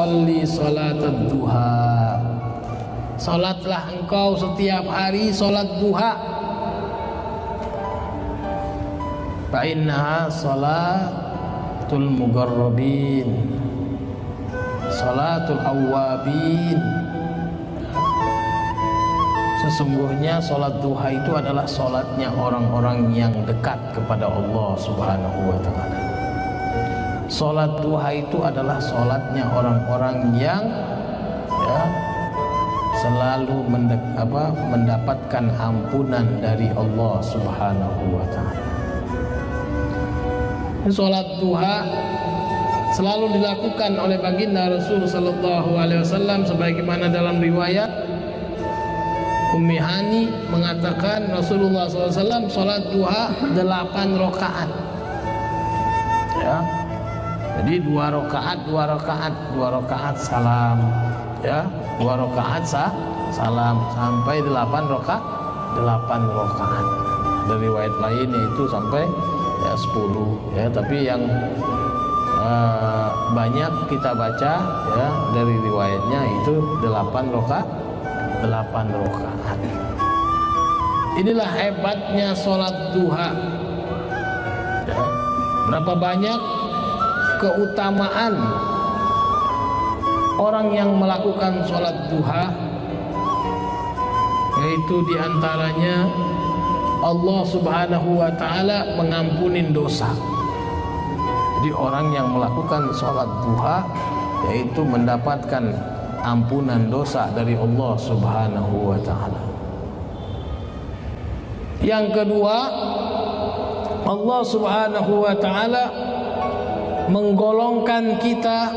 sholli sholatad duha. Salatlah engkau setiap hari salat duha. Fa innaha salatul mugarrabin, salatul awwabin. Sesungguhnya salat duha itu adalah salatnya orang-orang yang dekat kepada Allah Subhanahu wa taala. Salat duha itu adalah salatnya orang-orang yang selalu mendapatkan ampunan dari Allah Subhanahu wa taala. Salat duha selalu dilakukan oleh baginda Rasul sallallahu alaihi wasallam, sebagaimana dalam riwayat Ummi Hani mengatakan Rasulullah SAW salat duha 8 rakaat. Ya. Jadi 2 rakaat salam, ya, 2 rakaat salam sampai 8 rakaat. Dari riwayat lain itu sampai 10, ya, tapi yang banyak kita baca ya dari riwayatnya itu 8 rakaat. Inilah hebatnya sholat duha. Ya. Berapa banyak keutamaan orang yang melakukan sholat duha, yaitu diantaranya Allah Subhanahu wa ta'ala mengampuni dosa. Jadi orang yang melakukan sholat duha yaitu mendapatkan ampunan dosa dari Allah Subhanahu wa ta'ala. Yang kedua, Allah Subhanahu wa ta'ala menggolongkan kita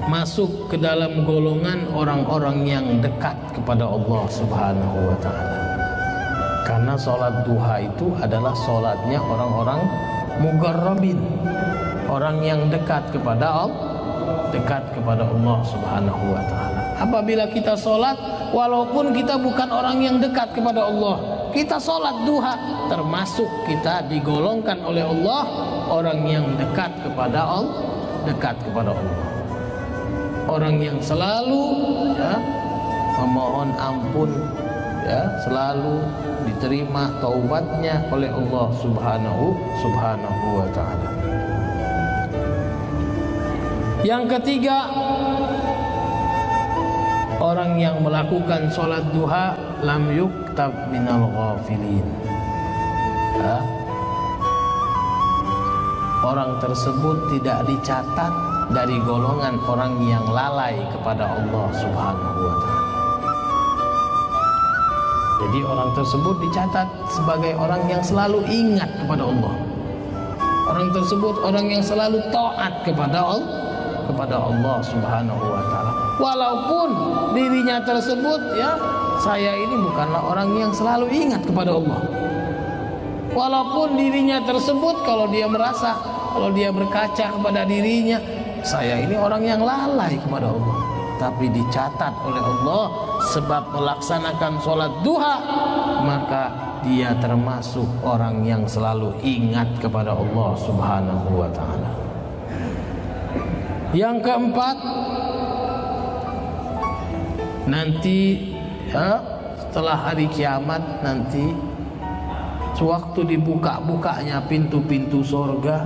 masuk ke dalam golongan orang-orang yang dekat kepada Allah Subhanahu wa ta'ala. Karena sholat duha itu adalah sholatnya orang-orang mugarrabin, orang yang dekat kepada Allah Subhanahu wa ta'ala. Apabila kita sholat, walaupun kita bukan orang yang dekat kepada Allah, kita sholat duha, termasuk kita digolongkan oleh Allah orang yang dekat kepada Allah, orang yang selalu memohon ampun, selalu diterima taubatnya oleh Allah Subhanahu wa ta'ala. Yang ketiga, orang yang melakukan sholat duha lam yuktab minal ghafilin. Orang tersebut tidak dicatat dari golongan orang yang lalai kepada Allah Subhanahu wa ta'ala. Jadi orang tersebut dicatat sebagai orang yang selalu ingat kepada Allah. Orang tersebut orang yang selalu taat kepada Allah Subhanahu wa ta'ala. Walaupun dirinya tersebut saya ini bukanlah orang yang selalu ingat kepada Allah. Walaupun dirinya tersebut kalau dia berkaca kepada dirinya, saya ini orang yang lalai kepada Allah, tapi dicatat oleh Allah sebab melaksanakan sholat duha, maka dia termasuk orang yang selalu ingat kepada Allah Subhanahu wa ta'ala. Yang keempat, nanti setelah hari kiamat nanti, sewaktu dibuka-bukanya pintu-pintu surga,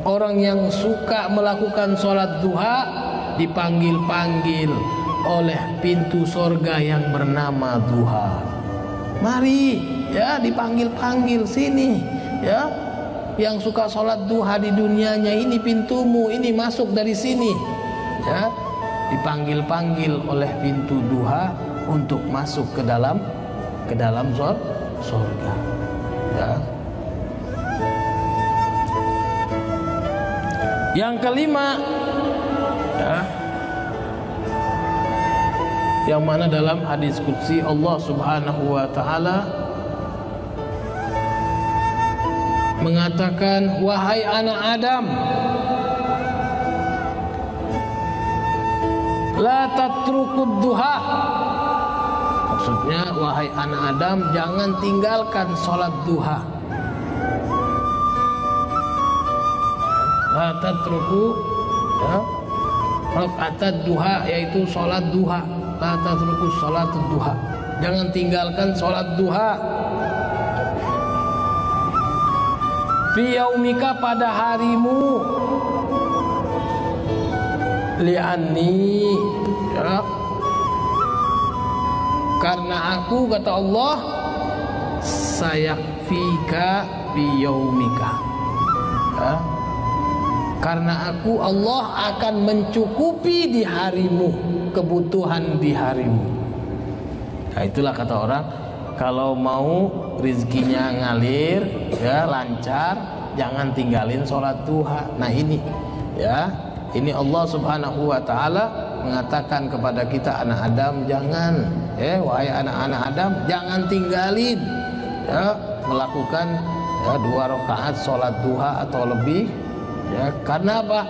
orang yang suka melakukan sholat duha dipanggil-panggil oleh pintu surga yang bernama duha. Mari, dipanggil-panggil sini, yang suka sholat duha di dunianya, ini pintumu, ini masuk dari sini, dipanggil-panggil oleh pintu duha untuk masuk ke dalam surga. Yang kelima, yang mana dalam hadis qudsi Allah Subhanahu wa ta'ala mengatakan, wahai anak Adam, la tatrukud duha. Maksudnya, wahai anak Adam, jangan tinggalkan sholat duha. La tatruku ya. Rakaat duha yaitu salat duha. La tatrukus salatud duha. Jangan tinggalkan salat duha. Fi yaumika pada harimu. Li'anni ya. Karena aku kata Allah sayakfika fi yaumika ya. Karena aku Allah akan mencukupi di harimu, kebutuhan di harimu. Nah itulah kata orang, kalau mau rizkinya ngalir ya lancar, jangan tinggalin sholat duha. Nah ini ya, ini Allah Subhanahu wa taala mengatakan kepada kita anak Adam, jangan wahai anak-anak Adam, jangan tinggalin ya melakukan ya 2 rakaat sholat duha atau lebih ya. Karena apa?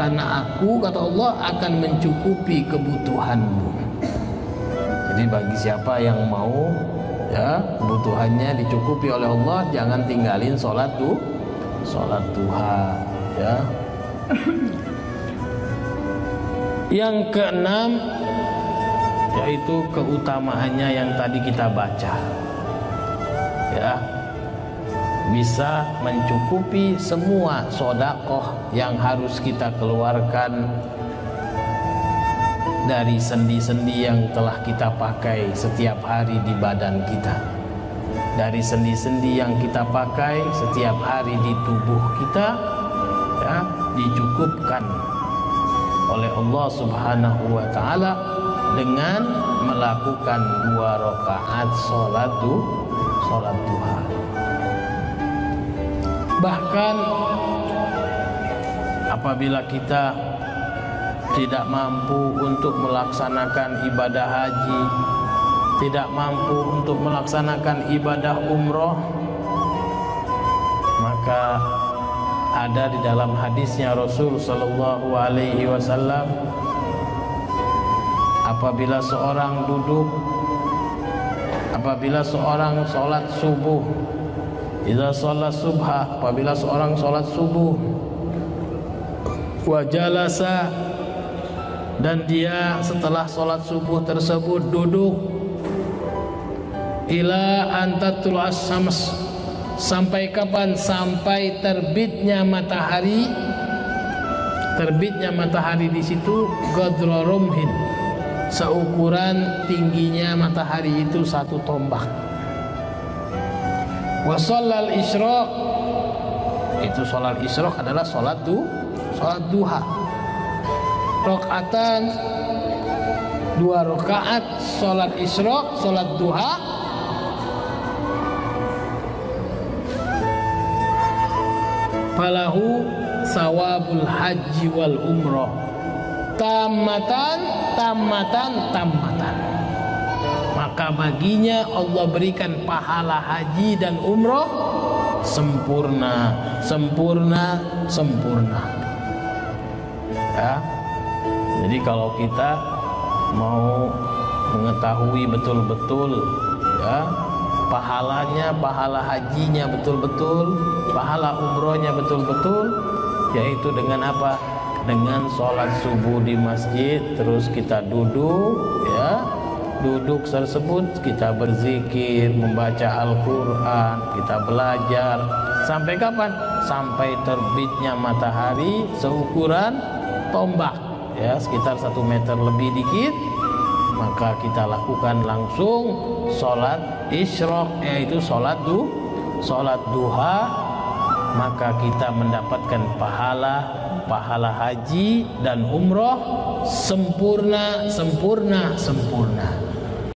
Karena aku kata Allah akan mencukupi kebutuhanmu. Jadi bagi siapa yang mau ya kebutuhannya dicukupi oleh Allah, jangan tinggalin sholat duha ya. Yang keenam yaitu keutamaannya yang tadi kita baca ya, bisa mencukupi semua sodakoh yang harus kita keluarkan dari sendi-sendi yang telah kita pakai setiap hari di badan kita, dari sendi-sendi yang kita pakai setiap hari di tubuh kita ya, dicukupkan oleh Allah Subhanahu wa taala dengan melakukan 2 rakaat sholat duha. Bahkan apabila kita tidak mampu untuk melaksanakan ibadah haji, tidak mampu untuk melaksanakan ibadah umroh, maka ada di dalam hadisnya Rasul sallallahu alaihi wasallam, apabila seorang sholat subuh, idza sholat subha, apabila seorang sholat subuh, wa jalasa, dan dia setelah sholat subuh tersebut duduk, ila antatul as-syams, sampai kapan? Sampai terbitnya matahari. Terbitnya matahari di situ qadra rumhin, seukuran tingginya matahari itu 1 tombak. Wa shallal isyraq, itu sholat isyraq adalah sholat duha. Rakaatan 2 rakaat sholat isyraq, sholat duha, falahu sawabul haji wal umroh tamatan, maka baginya Allah berikan pahala haji dan umroh sempurna ya. Jadi kalau kita mau mengetahui betul-betul ya pahalanya, pahala hajinya betul-betul, pahala umrohnya betul-betul, yaitu dengan apa? Dengan sholat subuh di masjid, terus kita duduk ya, duduk tersebut kita berzikir, membaca Al-Quran, kita belajar. Sampai kapan? Sampai terbitnya matahari seukuran tombak ya, sekitar 1 meter lebih dikit. Maka kita lakukan langsung sholat isyraq, yaitu sholat duha. Maka kita mendapatkan pahala haji dan umroh sempurna.